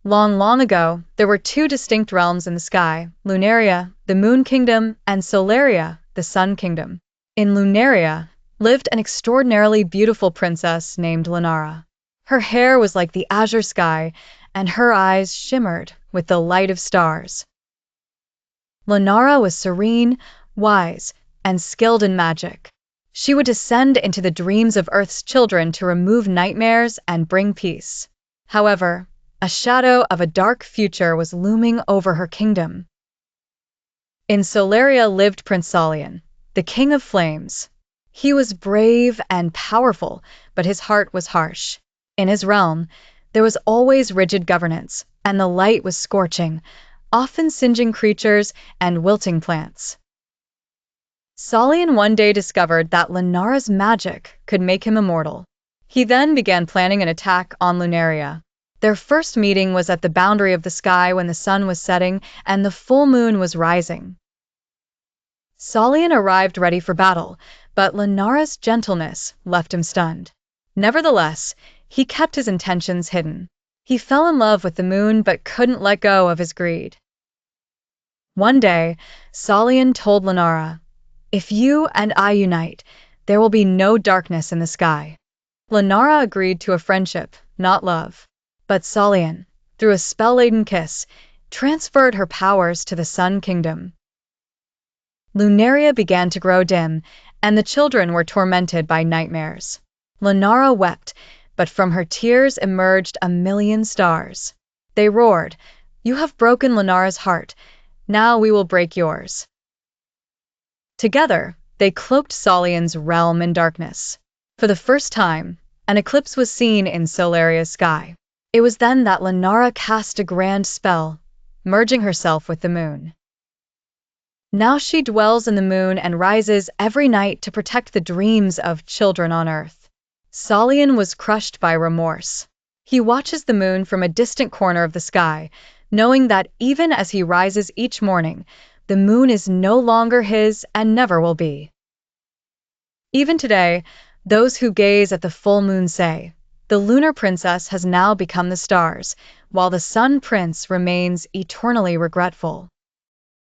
Long, long ago, there were two distinct realms in the sky, Lunaria, the moon kingdom, and Solaria, the sun kingdom. In Lunaria lived an extraordinarily beautiful princess named Lunara. Her hair was like the azure sky, and her eyes shimmered with the light of stars. Lunara was serene, wise, and skilled in magic. She would descend into the dreams of Earth's children to remove nightmares and bring peace. However, a shadow of a dark future was looming over her kingdom. In Solaria lived Prince Solian, the King of Flames. He was brave and powerful, but his heart was harsh. In his realm, there was always rigid governance, and the light was scorching, often singeing creatures and wilting plants. Solian one day discovered that Lunara's magic could make him immortal. He then began planning an attack on Lunaria. Their first meeting was at the boundary of the sky when the sun was setting and the full moon was rising. Solian arrived ready for battle, but Lunara's gentleness left him stunned. Nevertheless, he kept his intentions hidden. He fell in love with the moon but couldn't let go of his greed. One day, Solian told Lunara, "If you and I unite, there will be no darkness in the sky." Lunara agreed to a friendship, not love. But Solian, through a spell-laden kiss, transferred her powers to the Sun Kingdom. Lunaria began to grow dim, and the children were tormented by nightmares. Lunara wept, but from her tears emerged a million stars. They roared, "You have broken Lunara's heart. Now we will break yours." Together, they cloaked Solian's realm in darkness. For the first time, an eclipse was seen in Solaria's sky. It was then that Lunara cast a grand spell, merging herself with the moon. Now she dwells in the moon and rises every night to protect the dreams of children on Earth. Solian was crushed by remorse. He watches the moon from a distant corner of the sky, knowing that even as he rises each morning, the moon is no longer his and never will be. Even today, those who gaze at the full moon say, "The lunar princess has now become the stars, while the sun prince remains eternally regretful."